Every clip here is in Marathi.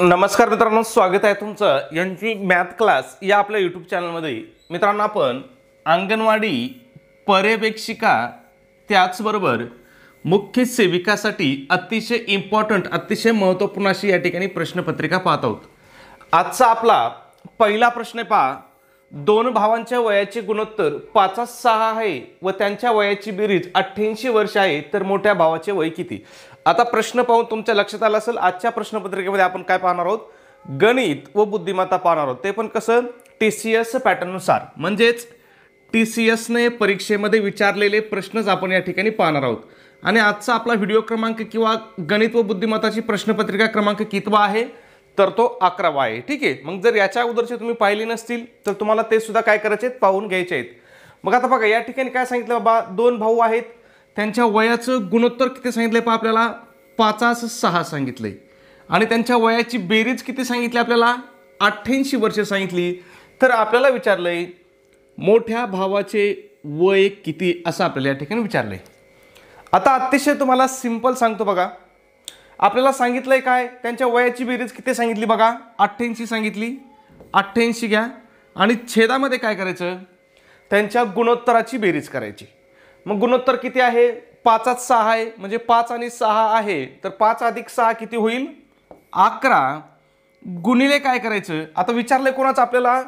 नमस्कार मित्रांनो, स्वागत आहे तुमचं एनजी मॅथ क्लास या आपल्या यूट्यूब चॅनलमध्ये। मित्रांनो, आपण अंगणवाडी पर्यवेक्षिका त्याचबरोबर मुख्य सेविकासाठी अतिशय इम्पॉर्टंट अतिशय महत्त्वपूर्ण अशी या ठिकाणी प्रश्नपत्रिका पाहत आहोत। आजचा आपला पहिला प्रश्न पहा, दोन भावांच्या वयाचे गुणोत्तर 5:6 आहे व त्यांच्या वयाची बेरीज 88 वर्ष आहे, तर मोठ्या भावाचे वय किती? आता प्रश्न पाहून तुमच्या लक्षात आलं असेल, आजच्या प्रश्नपत्रिकेमध्ये आपण काय पाहणार आहोत? गणित व बुद्धिमत्ता पाहणार आहोत, ते पण कसं TCS पॅटर्ननुसार, म्हणजेच TCS ने परीक्षेमध्ये विचारलेले प्रश्नच आपण या ठिकाणी पाहणार आहोत। आणि आजचा आपला व्हिडिओ क्रमांक किंवा गणित व बुद्धिमत्ताची प्रश्नपत्रिका क्रमांक कितवा आहे? तर तो 11वा आहे। ठीक आहे, मग जर याच्या अगोदरचे तुम्ही पाहिले नसतील तर तुम्हाला ते सुद्धा काय करायचे आहेत, पाहून घ्यायचे आहेत। मग आता बघा, या ठिकाणी काय सांगितलं बाबा, दोन भाऊ आहेत, त्यांच्या वयाचं गुणोत्तर किती सांगितलंय पहा आपल्याला? 5:6 सांगितलंय आणि त्यांच्या वयाची बेरीज किती सांगितली आपल्याला? 88 वर्ष सांगितली। तर आपल्याला विचारलंय मोठ्या भावाचे वय किती, असं आपल्याला या ठिकाणी विचारलंय। आता अतिशय तुम्हाला सिंपल सांगतो बघा, आपल्याला सांगितलंय काय, त्यांच्या वयाची बेरीज किती सांगितली बघा? 88 सांगितली। 88 घ्या आणि छेदामध्ये काय करायचं? त्यांच्या गुणोत्तराची बेरीज करायची। मग गुणोत्तर किती आहे? 5:6 आहे, म्हणजे 5 आणि 6 आहे, तर 5 अधिक 6 किती होईल? 11 गुणिले काय करायचं? आता विचारलंय कोणाचं आपल्याला?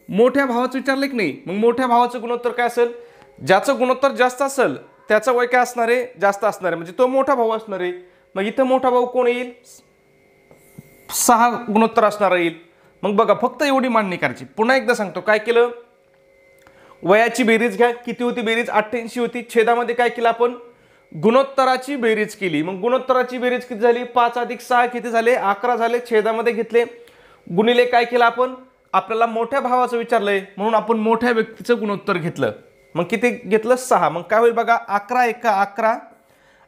मोठ्या भावाचं विचारलंय की नाही? मग मोठ्या भावाचं गुणोत्तर काय असेल? ज्याचं गुणोत्तर जास्त असेल त्याचं वय काय असणार आहे? जास्त असणार आहे, म्हणजे तो मोठा भाऊ असणार आहे। मग इथं मोठा भाऊ कोण येईल? 6 गुणोत्तर असणार येईल। मग बघा, फक्त एवढी मांडणी करायची। पुन्हा एकदा सांगतो, काय केलं? वयाची बेरीज घ्या, किती होती बेरीज? 88 होती। छेदामध्ये काय केलं आपण? गुणोत्तराची बेरीज केली। मग गुणोत्तराची बेरीज किती झाली? 5 अधिक 6 किती झाले? 11 झाले। छेदामध्ये घेतले, गुणिले काय केलं आपण? आपल्याला मोठ्या भावाचं विचारलंय म्हणून आपण मोठ्या व्यक्तीचं गुणोत्तर घेतलं। मग किती घेतलं? 6। मग काय होईल बघा, 11 एका 11,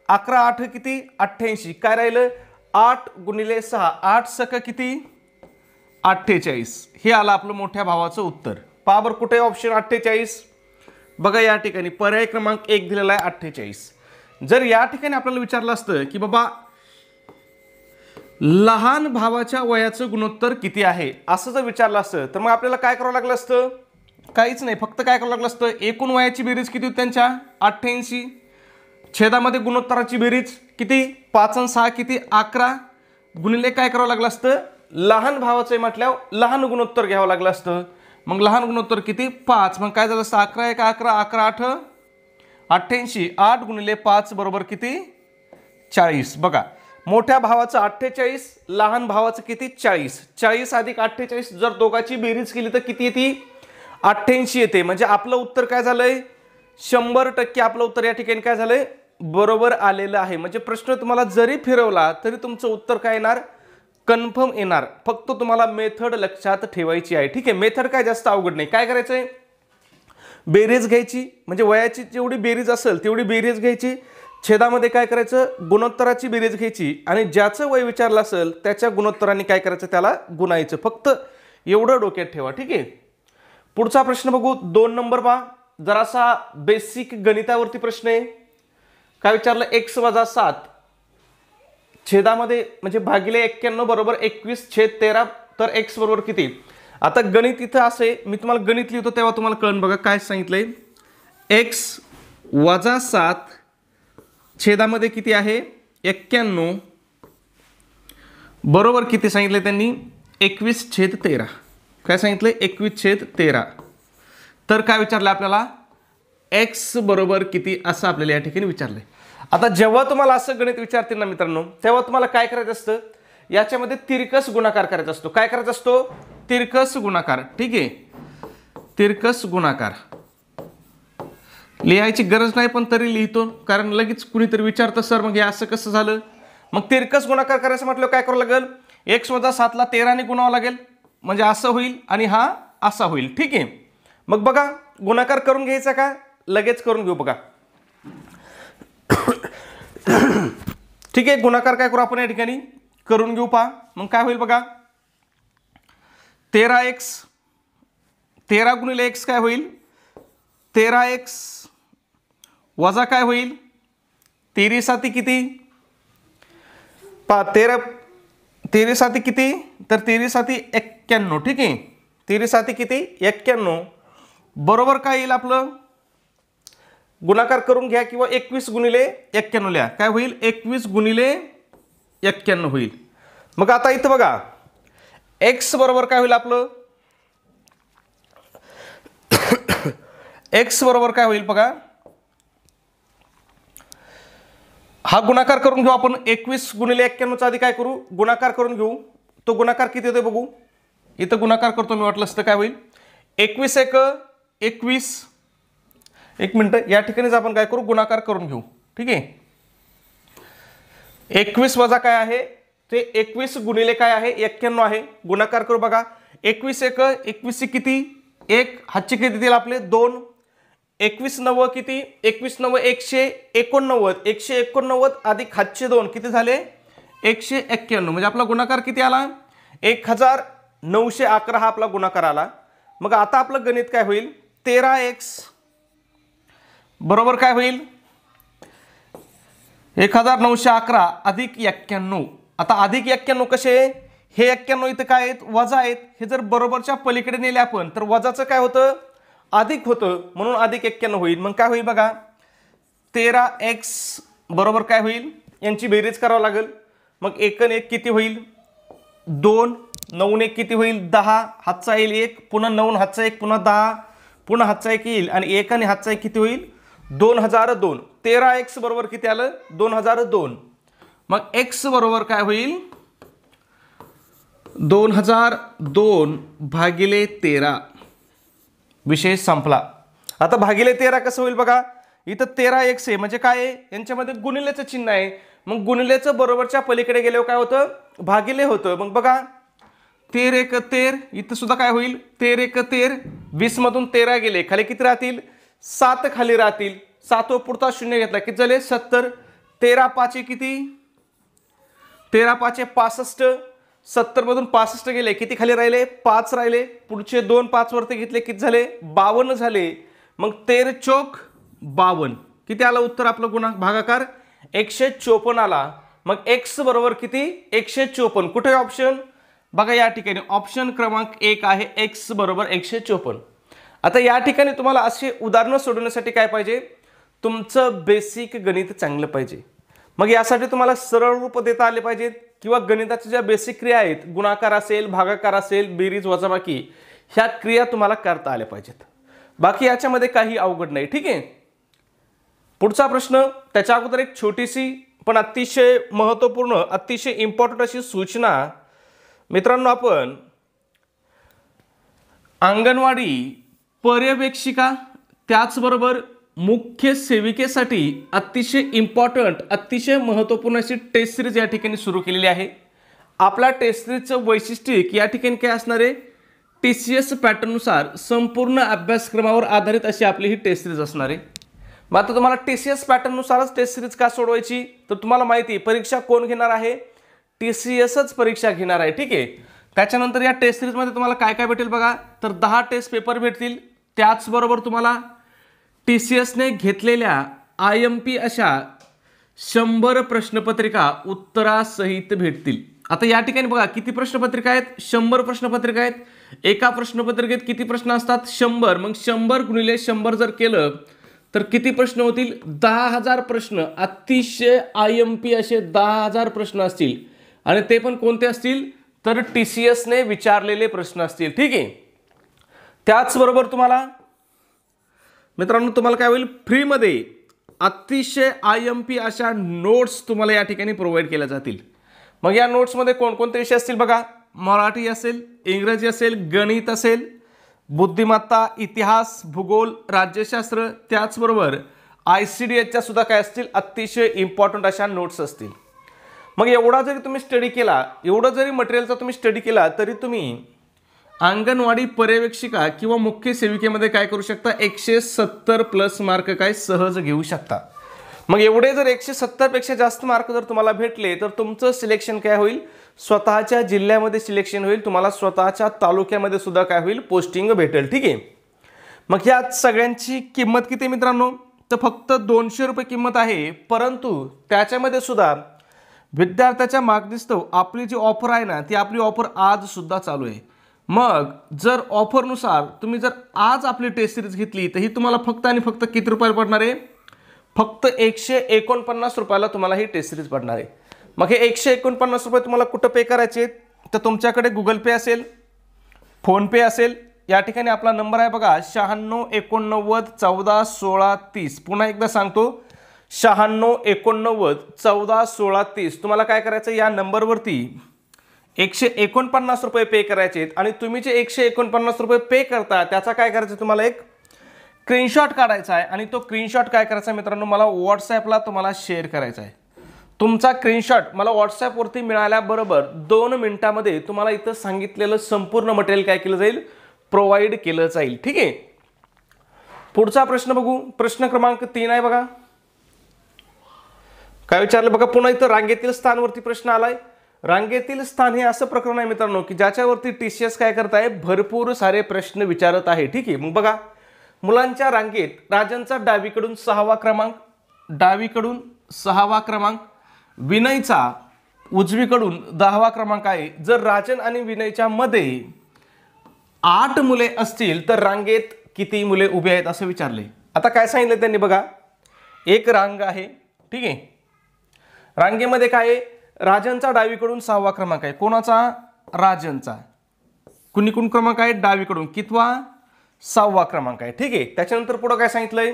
11 8 किती? 88। काय राहिलं? 8 गुणिले 6, 8 सक किती? 48। हे आलं आपलं मोठ्या भावाचं उत्तर। पहा बरं, कुठे ऑप्शन 48? बघा, या ठिकाणी पर्याय क्रमांक 1 दिलेला आहे 48। जर या ठिकाणी आपल्याला विचारलं असतं की बाबा लहान भावाच्या वयाचं गुणोत्तर किती आहे, असं जर विचारलं असतं, तर मग आपल्याला काय करावं लागलं असतं? काहीच नाही, फक्त काय करावं लागलं असतं? एकूण वयाची बेरीज किती होती त्यांच्या? 88। छेदामध्ये गुणोत्तराची बेरीज किती? 5 आणि 6 किती? 11 गुणिले काय करावं लागलं असतं? लहान भावाचं म्हटल्यावर लहान गुणोत्तर घ्यावं लागलं असतं। मग लहान गुणोत्तर किती? 5। मग काय झालं असतं? 11 एका 11, 11 8 88। 8 गुणिले 5 बरोबर किती? 40। बघा, मोठ्या भावाचं 48, लहान भावाचं किती? 40। 40 अधिक 48 जर दोघांची बेरीज केली तर किती येते? 88 येते। म्हणजे आपलं उत्तर काय झालंय? 100% आपलं उत्तर या ठिकाणी काय झालंय? बरोबर आलेलं आहे। म्हणजे प्रश्न तुम्हाला जरी फिरवला तरी तुमचं उत्तर काय येणार? कन्फर्म येणार। फक्त तुम्हाला मेथड लक्षात ठेवायची आहे। ठीक आहे, मेथड काय जास्त अवघड नाही। काय करायचंय? बेरीज घ्यायची, म्हणजे वयाची जेवढी बेरीज असेल तेवढी बेरीज घ्यायची। छेदामध्ये काय करायचं? गुणोत्तराची बेरीज घ्यायची आणि ज्याचं वय विचारलं असेल त्याच्या गुणोत्तराने काय करायचं? त्याला गुणायचं। फक्त एवढं डोक्यात ठेवा। ठीक आहे, पुढचा प्रश्न बघू। 2 नंबर पहा, जरासा बेसिक गणितावरती प्रश्न आहे। काय विचारलं? x - 7 छेदामध्ये म्हणजे भागिले 91 बरोबर 21/13, तर x बरोबर किती? आता गणित इथं असे, मी तुम्हाला गणित लिहितो तेव्हा तुम्हाला कळण। बघा काय सांगितलंय, x - 7 छेदामध्ये किती आहे? 91 बरोबर किती सांगितले त्यांनी? 21/13। काय सांगितलंय? 21/13। तर काय विचारलं आपल्याला? x बरोबर किती, असं आपल्याला या ठिकाणी विचारलंय। आता जेव्हा तुम्हाला असं गणित विचारतील ना मित्रांनो, तेव्हा तुम्हाला काय करायचं असतं? याच्यामध्ये तिरकस गुणाकार करायचा असतो। काय करायचा असतो? तिरकस गुणाकार। ठीक आहे, तिरकस गुणाकार लिहायची गरज नाही, पण तरी लिहितो, कारण लगेच कुणीतरी विचारतं सर मग हे असं कसं झालं? मग तिरकस गुणाकार करायचं म्हटलं काय करावं लागेल? x - 7 ला 13 ने गुणावं लागेल, म्हणजे असं होईल आणि हा असा होईल। ठीक आहे, मग बघा गुणाकार करून घ्यायचा का? लगेच करून घेऊ बघा। ठीक आहे, गुणाकार काय करू आपण या ठिकाणी? करून घेऊ। पहा मग काय होईल बघा, 13x 13 गुणिले x काय होईल? 13x वजा काय होईल? 13 7 किती? पहा 13 13 साती किती, तर 13 साती 91, ठीक आहे. 13 साती किती, 91. बरोबर काय येईल आपलं, गुणाकार करून घ्या किंवा 21 गुणिले 91 लिहा. काय होईल, 21 गुणिले 91 होईल. मग आता इथं बघा एक्स बरोबर काय होईल आपलं, एक्स बरोबर काय होईल बघा, हा गुणाकार करून घेऊ आपण. 21 गुणिले 91 चा आधी काय करू, गुणाकार करून घेऊ. तो गुणाकार किती होते बघू. इथं गुणाकार करतो मी, वाटलं असतं काय होईल, 21 एक 21. एक मिनिट, या ठिकाणीच आपण काय करू, गुणाकार करून घेऊ. ठीक आहे. 21 वजा काय आहे, ते 21 गुणिले काय आहे, 91 आहे. गुणाकार करू बघा. 21 एक 21 किती, 1 हातचे किती देतील आपले 2. 21 9 किती, 21 9 189. 189 अधिक हातचे 2 किती झाले, 191. म्हणजे आपला गुणाकार किती आला, 1911 हा आपला गुणाकार आला. मग आता आपलं गणित काय होईल, 13x बरोबर काय होईल, 1911 अधिक 91. आता अधिक 91 कसे, हे 91 इथं काय आहेत, वजा आहेत. हे जर बरोबरच्या पलीकडे नेले आपण तर वजाचं काय होतं, अधिक होतं, म्हणून अधिक 91 होईल. मग काय होईल बघा, 13x बरोबर काय होईल, यांची बेरीज करावं लागेल. मग 1 आणि 1 किती होईल, 2. 9 आणि 1 किती होईल, 10. हातचा येईल 1, पुन्हा 9 हातचा 1, पुन्हा 10, पुन्हा हातचा 1 येईल आणि 1 आणि हातचा 1 किती होईल, 2002. 13x बरोबर किती आलं, 2002. मग x बरोबर काय होईल, 2002 भागिले 13. विषय संपला. आता भागिले 13 कसं होईल बघा, इथं 13x आहे म्हणजे काय आहे, यांच्यामध्ये गुणिलेचं चिन्ह आहे. मग गुणिलेचं बरोबरच्या पलीकडे गेल्यावर काय होतं, भागिले होतं. मग बघा 13 एक 13, इथं सुद्धा काय होईल, 13 एक 13. 20 मधून 13 गेले, खाली किती राहतील, 7 खाली राहतील. 7 पुढचा शून्य घेतला, किती झाले 70. 13 5 किती, 13 5 65. 70 मधून 65 गेले, किती खाली राहिले, 5 राहिले. पुढचे 2 5 वरती घेतले, किती झाले, 52 झाले. मग 13 चौक 52, किती आलं उत्तर आपलं, गुणा भागाकार 154 आला. मग x बरोबर किती, 154. कुठे ऑप्शन बघा, या ठिकाणी ऑप्शन क्रमांक 1 आहे, x बरोबर 154. आता या ठिकाणी तुम्हाला असे उदाहरणं सोडवण्यासाठी काय पाहिजे, तुमचं बेसिक गणित चांगलं पाहिजे. मग यासाठी तुम्हाला सरळ रूप देता आले पाहिजेत किंवा गणिताच्या ज्या बेसिक क्रिया आहेत, गुणाकार असेल, भागाकार असेल, बेरीज वजाबाकी, ह्या क्रिया तुम्हाला करता आल्या पाहिजेत. बाकी याच्यामध्ये काही अवघड नाही. ठीक आहे. पुढचा प्रश्न, त्याच्या अगोदर एक छोटीशी पण अतिशय महत्त्वपूर्ण, अतिशय इम्पॉर्टंट अशी सूचना मित्रांनो, आपण अंगणवाडी पर्यवेक्षिका त्याचबरोबर मुख्य सेविकेसाठी अतिशय इम्पॉर्टंट, अतिशय महत्त्वपूर्ण अशी टेस्ट सिरीज या ठिकाणी सुरू केलेली आहे. आपला टेस्ट सिरीजचं वैशिष्ट्य की या ठिकाणी काय असणार आहे, TCS पॅटर्ननुसार संपूर्ण अभ्यासक्रमावर आधारित अशी आपली ही टेस्ट सिरीज असणार आहे. मग आता तुम्हाला TCS पॅटर्ननुसारच टेस्ट सिरीज का सोडवायची, तर तुम्हाला माहिती आहे परीक्षा कोण घेणार आहे, TCSच परीक्षा घेणार आहे. ठीक आहे. त्याच्यानंतर या टेस्ट सिरीजमध्ये तुम्हाला काय काय भेटेल बघा, तर 10 टेस्ट पेपर भेटतील. त्याचबरोबर तुम्हाला TCSने घेतलेल्या IMP अशा 100 प्रश्नपत्रिका उत्तरासहित भेटतील. आता या ठिकाणी बघा किती प्रश्नपत्रिका आहेत, 100 प्रश्नपत्रिका आहेत. एका प्रश्नपत्रिकेत किती प्रश्न असतात, 100. मग 100 गुणिले 100 जर केलं तर किती प्रश्न होतील, 10,000 प्रश्न. अतिशय IMP असे 10,000 प्रश्न असतील आणि ते पण कोणते असतील, तर TCSने विचारलेले प्रश्न असतील. ठीक आहे. त्याचबरोबर तुम्हाला मित्रांनो, तुम्हाला काय होईल, फ्रीमध्ये अतिशय IMP अशा नोट्स तुम्हाला या ठिकाणी प्रोव्हाइड केल्या जातील. मग या नोट्समध्ये कोणकोणते विषय असतील बघा, मराठी असेल, इंग्रजी असेल, गणित असेल, बुद्धिमत्ता, इतिहास, भूगोल, राज्यशास्त्र, त्याचबरोबर ICDSच्या सुद्धा काय असतील, अतिशय इम्पॉर्टंट अशा नोट्स असतील. मग एवढा जरी तुम्ही स्टडी केला, एवढं जरी मटेरियलचा तुम्ही स्टडी केला, तरी तुम्ही अंगणवाडी पर्यवेक्षिका किंवा मुख्य सेविकेमध्ये काय करू शकता, 170 प्लस मार्क काय सहज घेऊ शकता. मग एवढे जर 170 पेक्षा जास्त मार्क जर तुम्हाला भेटले तर तुमचं सिलेक्शन काय होईल, स्वतःच्या जिल्ह्यामध्ये सिलेक्शन होईल, तुम्हाला स्वतःच्या तालुक्यामध्ये सुद्धा काय होईल, पोस्टिंग भेटेल. ठीक आहे. मग या सगळ्यांची किंमत किती मित्रांनो, तर फक्त 200 रुपये किंमत आहे. परंतु त्याच्यामध्ये सुद्धा विद्यार्थ्याच्या मागणीस्तव आपली जी ऑफर आहे ना ती आपली ऑफर आज सुद्धा चालू आहे। मग जर ऑफरनुसार तुम्ही जर आज आपली टेस्ट सिरीज घेतली तर ही तुम्हाला फक्त आणि फक्त किती रुपयाला पडणार आहे? फक्त 149 रुपयाला तुम्हाला ही टेस्ट सिरीज पडणार आहे। मग हे 149 रुपये तुम्हाला कुठं पे करायचे? तर तुमच्याकडे गुगल पे असेल, फोन पे असेल, या ठिकाणी आपला नंबर आहे बघा 96 89 14 16 30। पुन्हा एकदा सांगतो 96 89 14 16 30। तुम्हाला काय करायचं, या नंबरवरती 149 रुपये पे करायचे आहेत आणि तुम्ही जे 149 रुपये पे करता त्याचा काय करायचं, तुम्हाला एक स्क्रीनशॉट काढायचा आहे आणि तो स्क्रीनशॉट काय करायचा मित्रांनो, मला व्हॉट्सॲपला तुम्हाला शेअर करायचा आहे। तुमचा स्क्रीनशॉट मला व्हॉट्सॲपवरती मिळाल्याबरोबर 2 मिनिटांमध्ये तुम्हाला इथं सांगितलेलं संपूर्ण मटेरियल काय केलं जाईल, प्रोव्हाइड केलं जाईल। ठीक आहे, पुढचा प्रश्न बघू। प्रश्न क्रमांक 3 आहे बघा, काय विचारलं बघा, पुन्हा इथं रांगेतील स्थानवरती प्रश्न आलाय। रांगेतील स्थान हे असं प्रकरण आहे मित्रांनो की ज्याच्यावरती TCS काय करत आहे, भरपूर सारे प्रश्न विचारत आहे। ठीक आहे, मग बघा, मुलांच्या रांगेत राजनचा डावीकडून 6वा क्रमांक, डावीकडून 6वा क्रमांक, विनयचा उजवीकडून 10वा क्रमांक आहे। जर राजन आणि विनयच्या मध्ये 8 मुले असतील तर रांगेत किती मुले उभे आहेत असं विचारले। आता काय सांगितलं त्यांनी बघा, एक रांग आहे, ठीक आहे, रांगेमध्ये काय आहे, राजनचा डावीकडून 6वा क्रमांक आहे, कोणाचा, राजनचा, कुणी क्रमांक आहे, डावीकडून कितवा, 6वा क्रमांक आहे। ठीक आहे, त्याच्यानंतर पुढे काय सांगितलंय,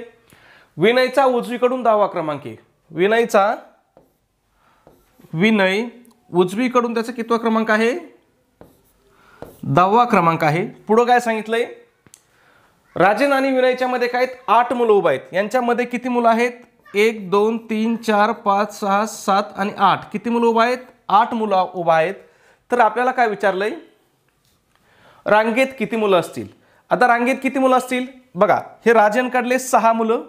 विनयचा उजवीकडून 10वा क्रमांक आहे, विनय उजवीकडून त्याचा कितवा क्रमांक आहे, 10वा क्रमांक आहे। पुढे काय सांगितलंय, राजन आणि विनयच्या मध्ये काय आहेत, 8 मुलं उभा आहेत, यांच्यामध्ये किती मुलं आहेत, 1 2 3 4 5 6 7 आणि 8, किती मुलं उभा आहेत, 8 मुलं उभा आहेत। तर आपल्याला काय विचारलंय, रांगेत किती मुलं असतील। आता रांगेत किती मुलं असतील बघा, हे राजन काढले 6 मुलं,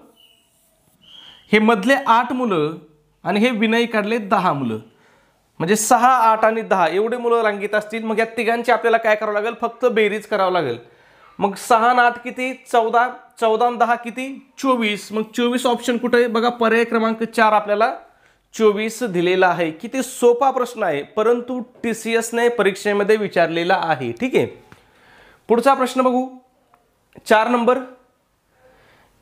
हे मधले 8 मुलं आणि हे विनय काढले 10 मुलं, म्हणजे 6 8 आणि 10 एवढे मुलं रांगेत असतील। मग या तिघांची आपल्याला काय करावं लागेल, फक्त बेरीज करावं लागेल। मग 6 आणि 8 किती, 14, 14 आणि 10 किती, 24। मग 24 ऑप्शन कुठे आहे बघा, पर्याय क्रमांक 4 आपल्याला 24 दिलेला आहे। किती सोपा प्रश्न आहे, परंतु TCS ने परीक्षेमध्ये विचारलेला आहे। ठीक आहे, पुढचा प्रश्न बघू, 4 नंबर,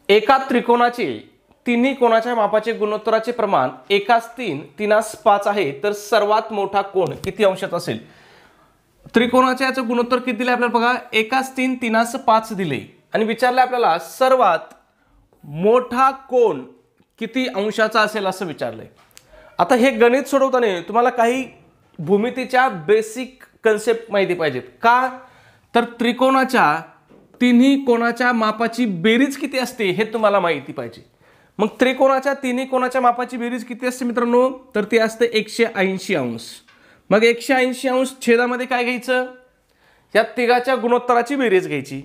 एका त्रिकोणाचे तिन्ही कोणाच्या मापाचे गुणोत्तराचे प्रमाण 1:3 3:5 आहे, तर सर्वात मोठा कोण किती अंशात असेल। त्रिकोणाचे याचं गुणोत्तर किती दिले आपल्याला बघा, 1:3 3:5 दिले आणि विचारले आपल्याला सर्वात मोठा कोण किती अंशाचा असेल असं विचारलंय। आता हे गणित सोडवताना तुम्हाला काही भूमितीच्या बेसिक कन्सेप्ट माहिती पाहिजेत का, तर त्रिकोणाच्या तिन्ही कोणाच्या मापाची बेरीज किती असते हे तुम्हाला माहिती पाहिजे। मग त्रिकोणाच्या तिन्ही कोणाच्या मापाची बेरीज किती असते मित्रांनो, तर ती असते 180 अंश। मग 180 अंश छेदामध्ये काय घ्यायचं, या तिघाच्या गुणोत्तराची बेरीज घ्यायची।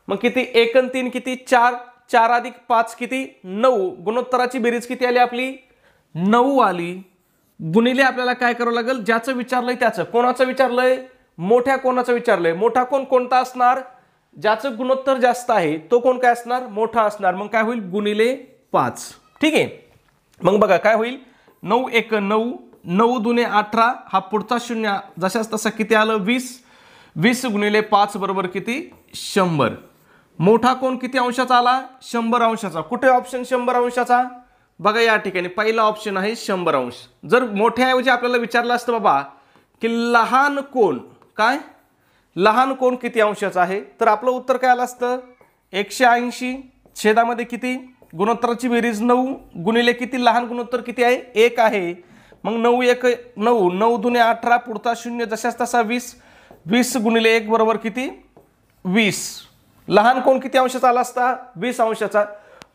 मग किती, 1 आणि 3 किती, 4, 4 अधिक 5 किती, 9, गुणोत्तराची बेरीज किती आली आपली, 9 आली। गुणिले आपल्याला काय करावं लागेल, ज्याचं विचारलंय त्याचं, कोणाचं विचारलंय, मोठ्या कोणाचं विचारलंय, मोठा कोण कोणता असणार, ज्याचं गुणोत्तर जास्त आहे तो कोण काय असणार, मोठा असणार। मग काय होईल, गुणिले 5। ठीक आहे, मग बघा काय होईल, 9 1 9, 9 2 18, हा पुढचा शून्य जशाच तसा किती आलं, 20, 20 गुणिले 5 बरोबर किती, 100। मोठा कोण किती अंशाचा आला, 100 अंशाचा। कुठे ऑप्शन 100 अंशाचा बघा, या ठिकाणी पहिला ऑप्शन आहे 100 अंश। जर मोठ्याऐवजी आपल्याला विचारलं असतं बाबा की लहान कोण, काय लहान कोण किती अंशाचा आहे, तर आपलं उत्तर काय आलं असतं, 180 छेदामध्ये किती, गुणोत्तराची बेरीज 9 गुणिले किती, लहान गुणोत्तर किती आहे, 1 आहे। मग 9 1 9, 9 2 18, पुढचा शून्य जशाच तसा 20, 20 गुणिले 1 बरोबर किती, 20। लहान कोण किती अंशाचा आला असता, 20 अंशाचा।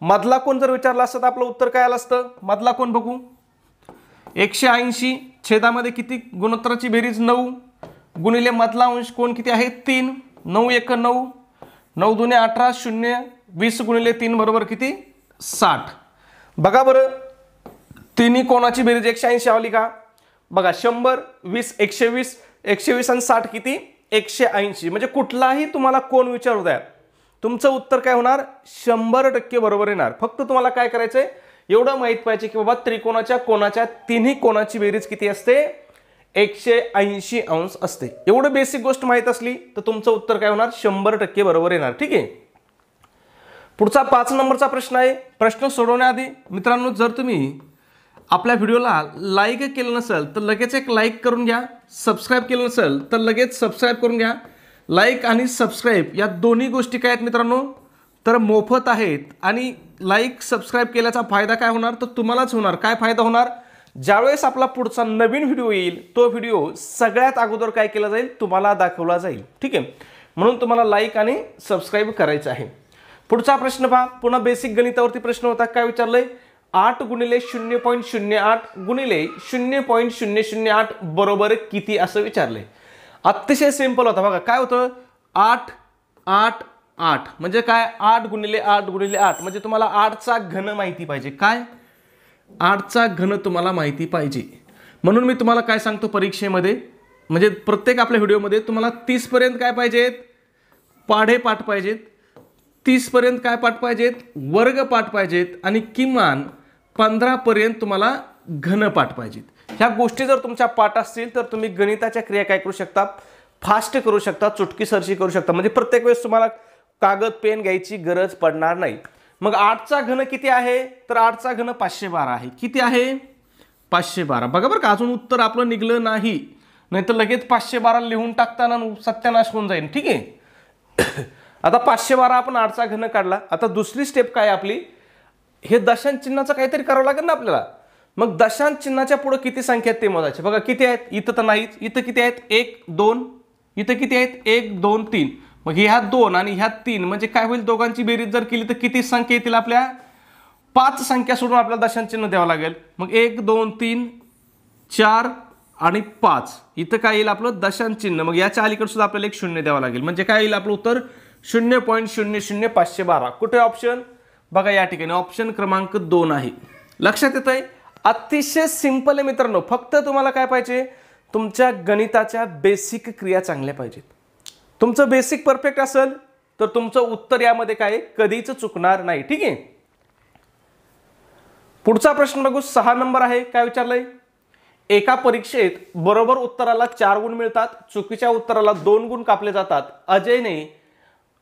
मधला कोण जर विचारला असता तर आपलं उत्तर काय आलं असतं, मधला कोण बघू, 180 छेदामध्ये किती, गुणोत्तराची बेरीज 9 गुणिले मधला अंश कोण किती आहे, 3, 9 1 9, 9 2 18, 0, 20 गुणिले 3 बरोबर किती, 60। बघा बरं, तिन्ही कोणाची बेरीज 180 आली का बघा, 100 20 120, 120 आणि 60 किती, 180। म्हणजे कुठलाही तुम्हाला कोण विचारू द्या, तुमचं उत्तर काय होणार, 100% बरोबर येणार। फक्त तुम्हाला काय करायचंय, एवढं माहित पाहिजे की बाबा त्रिकोणाच्या कोणाच्या तिन्ही कोणाची बेरीज किती असते 180 अंश असते. एवढं बेसिक गोष्ट माहित असली तर तुमचं उत्तर काय होणार 100% बरोबर येणार. ठीक आहे. पुढचा 5 नंबरचा प्रश्न आहे. प्रश्न सोडवण्याआधी मित्रांनो जर तुम्ही आपल्या व्हिडिओला लाईक केलं नसेल तर लगेच एक लाईक करून घ्या. सबस्क्राईब केलं नसेल तर लगेच सबस्क्राईब करून घ्या. लाईक आणि सबस्क्राईब या दोन्ही गोष्टी काय आहेत मित्रांनो तर मोफत आहेत. आणि लाईक सबस्क्राईब केल्याचा फायदा काय होणार तर तुम्हालाच होणार. काय फायदा होणार ज्यावेळेस आपला पुढचा नवीन व्हिडिओ येईल तो व्हिडिओ सगळ्यात अगोदर काय केला जाईल तुम्हाला दाखवला जाईल. ठीक आहे. म्हणून तुम्हाला लाईक आणि सबस्क्राईब करायचं आहे. पुढचा प्रश्न पहा. पुन्हा बेसिक गणितावरती प्रश्न होता. काय विचारलंय 8 गुणिले 0.08 गुणिले 0.008 बरोबर किती असं विचारलंय. अतिशय सिंपल होता बघा. काय होतं 8 8 8 म्हणजे काय 8 गुणिले 8 गुणिले 8 म्हणजे तुम्हाला 8चा घन माहिती पाहिजे. काय 8चा घन तुम्हाला माहिती पाहिजे. म्हणून मी तुम्हाला काय सांगतो परीक्षेमध्ये म्हणजे प्रत्येक आपल्या व्हिडिओमध्ये तुम्हाला 30 पर्यंत काय पाहिजेत पाढे पाठ पाहिजेत. 30 पर्यंत काय पाठ पाहिजेत वर्ग पाठ पाहिजेत आणि किमान 15 पर्यंत तुम्हाला घन पाठ पाहिजेत. ह्या गोष्टी जर तुमच्या पाठ असतील तर तुम्ही गणिताच्या क्रिया काय करू शकता फास्ट करू शकता चुटकीसरशी करू शकता. म्हणजे प्रत्येक वेळेस तुम्हाला कागद पेन घ्यायची गरज पडणार नाही. मग 8चा घन किती आहे तर 8चा घन 512 आहे. किती आहे 512. बघा बरं का अजून उत्तर आपलं निघलं नाही. नाहीतर लगेच 512 लिहून टाकताना सत्यानाश होऊन जाईल. ठीक आहे. आता 512 आपण 8चा घन काढला. आता दुसरी स्टेप काय आपली हे दशांश चिन्हाचं काहीतरी करावं लागेल ना आपल्याला. मग दशांश चिन्हाच्या पुढे किती संख्या आहेत ते मोजायचे. बघा किती आहेत इथं तर नाहीच. इथं किती आहेत 1 2 इथं किती आहेत 1 2 3. मग ह्या 2 आणि ह्या 3 म्हणजे काय होईल दोघांची बेरीज जर केली तर किती संख्या येतील आपल्या 5 संख्या सोडून आपल्याला दशांश चिन्ह द्यावं लागेल. मग 1 2 3 4 आणि 5 इथं काय येईल आपलं दशांश चिन्ह. मग याच्या अलीकडे सुद्धा आपल्याला एक शून्य द्यावं लागेल. म्हणजे काय येईल आपलं उत्तर 0.00512. कुठे ऑप्शन बघा या ठिकाणी ऑप्शन क्रमांक 2 आहे. लक्षात येत आहे. अतिशय सिंपल आहे मित्रांनो. फक्त तुम्हाला काय पाहिजे तुमच्या गणिताच्या बेसिक क्रिया चांगल्या पाहिजेत. तुमचं बेसिक परफेक्ट असेल तर तुमचं उत्तर यामध्ये काय कधीच चुकणार नाही. ठीक आहे. पुढचा प्रश्न बघू 6 नंबर आहे. काय विचारलंय एका परीक्षेत बरोबर उत्तराला 4 गुण मिळतात चुकीच्या उत्तराला 2 गुण कापले जातात. अजयने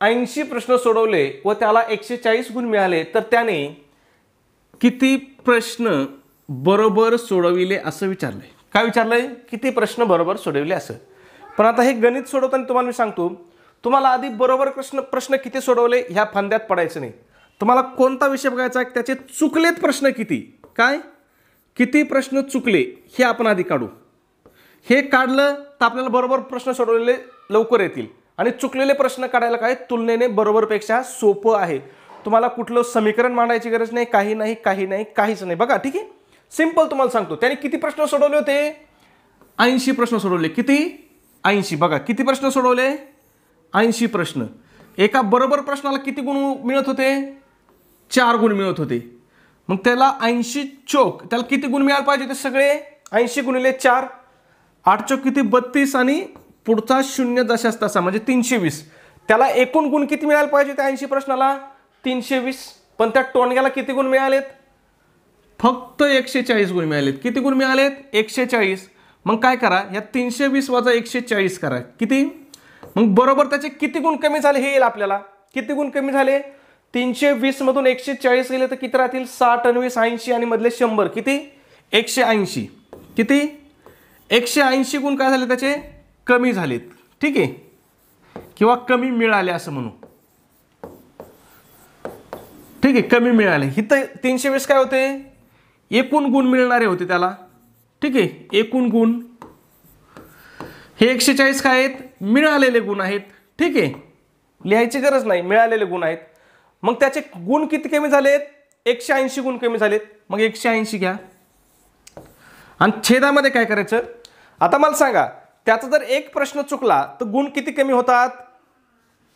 80 प्रश्न सोडवले व त्याला 140 गुण मिळाले तर त्याने किती प्रश्न बरोबर सोडविले असं विचारलंय. काय विचारलंय किती प्रश्न बरोबर सोडविले असं. पण आता हे गणित सोडवताना तुम्हाला मी सांगतो तुम्हाला आधी बरोबर प्रश्न किती सोडवले ह्या फंद्यात पडायचं नाही. तुम्हाला कोणता विषय बघायचा आहे त्याचे चुकलेत प्रश्न किती काय किती प्रश्न चुकले हे आपण आधी काढू. हे काढलं तर आपल्याला बरोबर प्रश्न सोडवलेले लवकर येतील. आणि चुकलेले प्रश्न काढायला काय तुलनेने बरोबरपेक्षा सोपं आहे. तुम्हाला कुठलं समीकरण मांडायची गरज नाही काही नाही काहीच नाही. बघा ठीक आहे सिंपल तुम्हाला सांगतो. त्याने किती प्रश्न सोडवले होते 80 प्रश्न सोडवले. किती 80. बघा किती प्रश्न सोडवले 80 प्रश्न. एका बरोबर प्रश्नाला किती गुण मिळत होते 4 गुण मिळत होते. मग त्याला 80 चोक त्याला किती गुण मिळायला पाहिजे ते सगळे 80 गुणिले 4 8 चोक किती 32 आणि पुढचा 0 दशांश तासा म्हणजे 320. त्याला एकूण गुण किती मिळायला पाहिजे त्या 80 प्रश्नाला 320. पण त्या टोणग्याला किती गुण मिळालेत फक्त 140 गुण मिळालेत. किती गुण मिळालेत 140. मग काय करा या 320 वजा 140 करा किती. मग बरोबर त्याचे किती गुण कमी झाले हे येईल आपल्याला. किती गुण कमी झाले 320 मधून 140 गेले तर किती राहतील 60 20 80 आणि मधले 100 किती 180. किती 180 गुण काय झाले त्याचे कमी झालेत. ठीक आहे किंवा कमी मिळाले असं म्हणू. ठीक आहे कमी मिळाले. इथं 320 काय होते एकूण गुण मिळणारे होते त्याला. ठीक आहे एकूण गुण. हे 140 काय आहेत मिळालेले गुण आहेत. ठीक आहे लिहायची गरज नाही मिळालेले गुण आहेत. मग त्याचे गुण किती कमी झालेत 180 गुण कमी झालेत. मग 180 घ्या आणि छेदामध्ये काय करायचं. आता मला सांगा त्याचा जर एक प्रश्न चुकला तर गुण किती कमी होतात.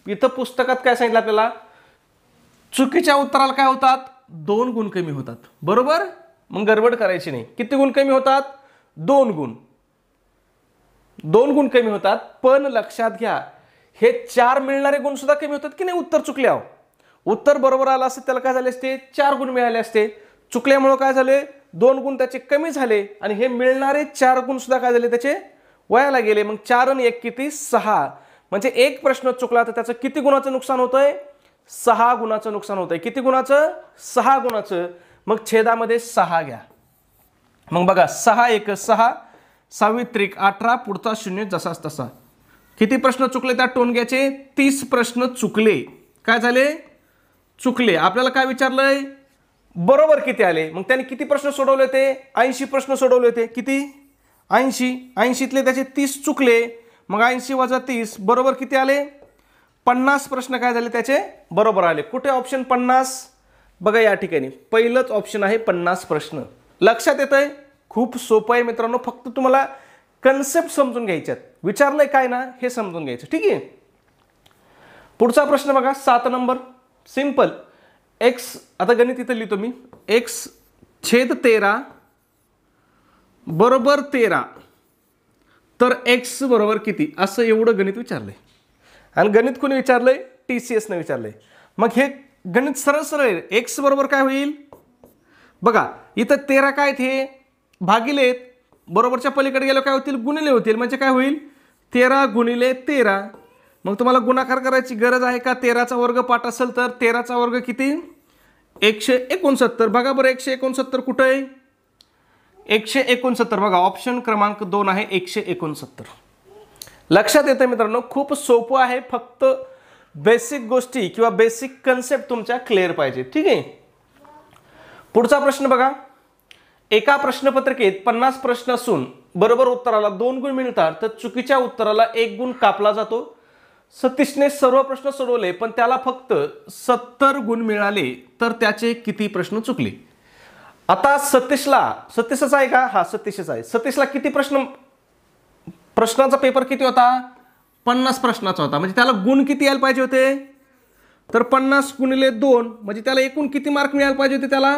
इथं पुस्तकात काय सांगितलं आपल्याला चुकीच्या उत्तराला काय होतात 2 गुण कमी होतात. बरोबर. मग गडबड करायची नाही. किती गुण कमी होतात 2 गुण. 2 गुण कमी होतात. पण लक्षात घ्या हे 4 मिळणारे गुण सुद्धा कमी होतात की नाही उत्तर चुकल्यावर. उत्तर बरोबर आलं असते त्याला काय झाले असते 4 गुण मिळाले असते. चुकल्यामुळे काय झाले, 2 गुण त्याचे कमी झाले आणि हे मिळणारे 4 गुण सुद्धा काय झाले, त्याचे वयाला गेले. मग 4 आणि 1 किती, 6. म्हणजे एक प्रश्न चुकला तर त्याचं किती गुणाचं नुकसान होतंय, 6 गुणाचं नुकसान होतंय. किती गुणाचं, 6 गुणाचं. मग छेदामध्ये 6 घ्या. मग बघा 6 1 6, 6 त्रिक 18, पुढचा 0 जसाच तसा. किती प्रश्न चुकले त्या टोनग्याचे, 30 प्रश्न चुकले. काय झाले, चुकले. आपल्याला काय विचारलंय, बरोबर किती आले. मग त्याने किती प्रश्न सोडवले होते, 80 प्रश्न सोडवले होते. किती, 80. 80तले त्याचे 30 चुकले. मग 80 वजा 30 बरोबर किती आले, 50 प्रश्न काय झाले त्याचे बरोबर आले. कुठे ऑप्शन 50, बघा या ठिकाणी पहिलंच ऑप्शन आहे 50 प्रश्न. लक्षात येतंय, खूप सोपं आहे मित्रांनो. फक्त तुम्हाला कन्सेप्ट समजून घ्यायच्यात, विचारलंय काय ना हे समजून घ्यायचं. ठीक आहे. पुढचा प्रश्न बघा 7 नंबर, सिंपल. एक्स, आता गणित इथं लिहितो मी, एक्स छेद 13 बरोबर 13 तर एक्स बरोबर किती, असं एवढं गणित विचारलंय. आणि गणित कोणी विचारलंय, TCS ने विचारलंय. मग हे गणित सरळ सरळ आहे. एक्स बरोबर काय होईल, बघा इथं 13 काय हे भागिले, बरोबरच्या पलीकडे गेलो काय होतील, गुणिले होतील. म्हणजे काय होईल, 13 गुणिले 13. मग तुम्हाला गुणाकार करायची गरज आहे का, 13चा वर्ग पाठ असेल तर 13चा वर्ग किती, 169. बघा बरं 169 कुठं आहे, 169 बघा ऑप्शन क्रमांक 2 आहे 169. लक्षात येतं मित्रांनो, खूप सोपं आहे. फक्त बेसिक गोष्टी किंवा बेसिक कन्सेप्ट तुमच्या क्लिअर पाहिजे. ठीक आहे. पुढचा प्रश्न बघा, एका प्रश्नपत्रिकेत 50 प्रश्न असून बरोबर उत्तराला 2 गुण मिळतात तर चुकीच्या उत्तराला 1 गुण कापला जातो. सतीशने सर्व प्रश्न सोडवले पण त्याला फक्त 70 गुण मिळाले तर त्याचे किती प्रश्न चुकले. आता सतीशचा आहे का, हा सतीशचा आहे. सतीशला किती प्रश्नाचा पेपर किती होता, 50 प्रश्नाचा होता. म्हणजे त्याला गुण किती यायला पाहिजे होते, तर 50 गुणिले 2 म्हणजे त्याला एकूण किती मार्क मिळायला पाहिजे होते, त्याला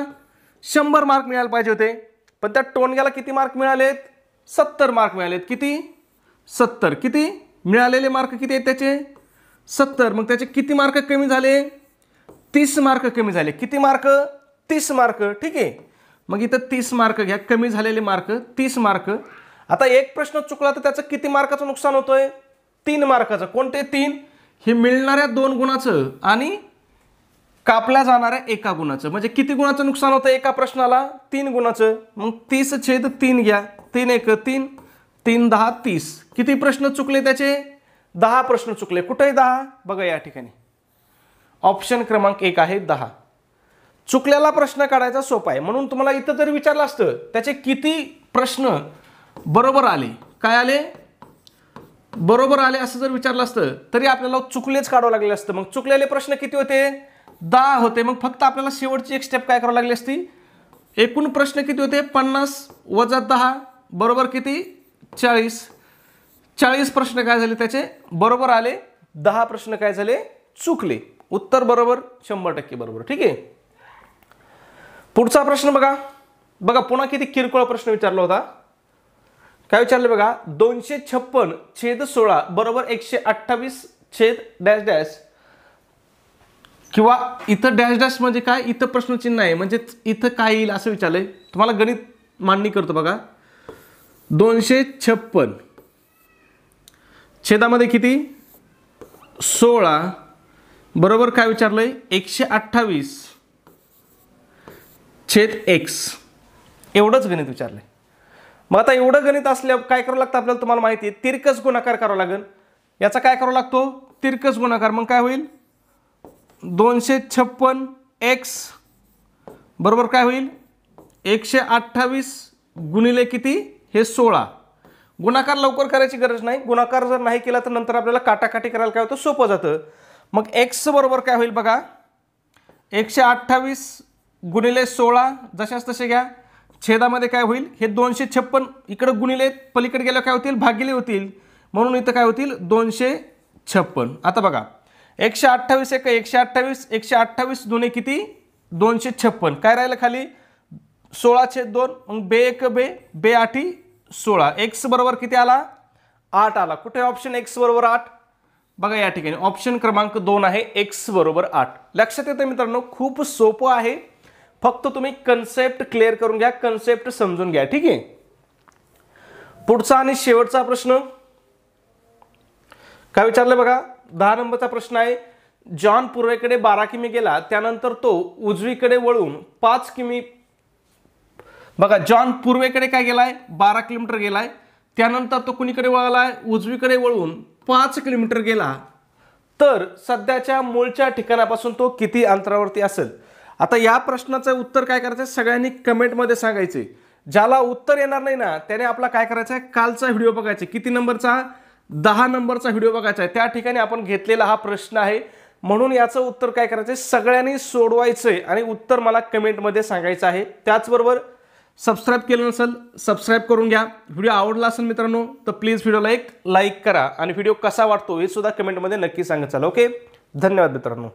100 मार्क मिळायला पाहिजे होते. पण त्या टोनग्याला किती मार्क मिळालेत, 70 मार्क मिळालेत. किती, 70. किती मिळालेले मार्क किती आहेत त्याचे, 70. मग त्याचे किती मार्क कमी झाले, 30 मार्क कमी झाले. किती मार्क, 30 मार्क. ठीक आहे. मग इथं 30 मार्क घ्या, कमी झालेले मार्क 30 मार्क. आता एक प्रश्न चुकला तर त्याचं किती मार्काचं नुकसान होतोय, 3 मार्काचं. कोणते 3, हे मिळणाऱ्या 2 गुणाचं आणि कापल्या जाणाऱ्या 1 गुणाचं. म्हणजे किती गुणाचं नुकसान होतं एका प्रश्नाला, 3 गुणाचं. मग 30/3 घ्या, 3 1 3, 3 10 30. किती प्रश्न चुकले त्याचे, 10 प्रश्न चुकले. कुठेही 10, बघा या ठिकाणी ऑप्शन क्रमांक 1 आहे 10. चुकलेला प्रश्न काढायचा सोपा आहे. म्हणून तुम्हाला इथं जर विचारलं असतं त्याचे किती प्रश्न बरोबर आले, काय आले, बरोबर आले असं जर विचारलं असतं तरी आपल्याला चुकलेच काढावं लागले असतं. मग चुकलेले प्रश्न किती होते, 10 होते. मग फक्त आपल्याला शेवटची एक स्टेप काय करावी लागली असती, एकूण प्रश्न किती होते, 50 वजा 10 बरोबर किती, 40. 40 प्रश्न काय झाले त्याचे बरोबर आले, 10 प्रश्न काय झाले चुकले. उत्तर बरोबर 100% बरोबर. ठीक आहे. पुढचा प्रश्न बघा, पुन्हा किती किरकोळ प्रश्न विचारला होता. काय विचारले बघा, 256/16 बरोबर 128 किंवा इथं डॅश डॅश म्हणजे काय, इथं प्रश्नचिन्ह आहे म्हणजे इथं काय येईल असं विचारलंय. तुम्हाला गणित मांडणी करतो बघा. 256 छेदामध्ये किती, 16 बरोबर काय विचारलंय, 128/x. एवढंच गणित विचारलंय. मग आता एवढं गणित असल्यावर काय करावं लागतं आपल्याला, तुम्हाला माहिती आहे तिरकस गुणाकार करावा लागेल. याचा काय करावा लागतो, तिरकस गुणाकार. मग काय होईल, 256x बरोबर काय होईल, 128 गुणिले किती, हे 16. गुणाकार लवकर करायची गरज नाही. गुणाकार जर नाही केला तर नंतर आपल्याला काटाकाटी करायला काय होतं, सोपं जातं. मग x बरोबर काय होईल बघा, 128 गुणिले 16 जशाच तसे घ्या. छेदामध्ये काय होईल, हे 256 इकडे गुणिले पलीकडे गेल्यावर काय होतील, भागिले होतील. म्हणून इथं काय होतील, 256. आता बघा 128 1 128, 128 दुने किती, 256. काय राहिलं खाली, 16/2. मग बे 1 बे, बे 8 16. एक्स बरोबर किती आला, 8 आला. कुठे ऑप्शन एक्स बरोबर 8, बघा या ठिकाणी ऑप्शन क्रमांक 2 आहे एक्स बरोबर 8. लक्षात येतं मित्रांनो, खूप सोपं आहे. फक्त तुम्ही कन्सेप्ट क्लिअर करून घ्या, कन्सेप्ट समजून घ्या, ठीक आहे. पुढचा आणि शेवटचा प्रश्न काय विचारलं बघा, 10 नंबरचा प्रश्न आहे. जॉन पूर्वेकडे 12 किमी गेला, त्यानंतर तो उजवीकडे वळून 5 किमी. बघा, जॉन पूर्वेकडे काय गेलाय, 12 किलोमीटर गेलाय, त्यानंतर तो कुणीकडे वळालाय, उजवीकडे वळून 5 किलोमीटर गेला. तर सध्याच्या मूळच्या ठिकाणापासून तो किती अंतरावरती असेल. आता या प्रश्नाचं उत्तर काय करायचं, सगळ्यांनी कमेंटमध्ये सांगायचे. ज्याला उत्तर येणार नाही ना त्याने आपला काय करायचं आहे, कालचा व्हिडिओ बघायचा. किती नंबरचा, 10 नंबरचा व्हिडिओ बघायचा आहे. त्या ठिकाणी आपण घेतलेला हा प्रश्न आहे. म्हणून याचं उत्तर काय करायचं, सगळ्यांनी सोडवायचंय आणि उत्तर मला कमेंटमध्ये सांगायचं आहे. त्याचबरोबर सबस्क्राईब केलं नसेल सबस्क्राईब करून घ्या. व्हिडिओ आवडला असेल मित्रांनो तर प्लीज व्हिडिओला एक लाईक करा आणि व्हिडिओ कसा वाटतो हे सुद्धा कमेंटमध्ये नक्की सांगत चाला. ओके, धन्यवाद मित्रांनो.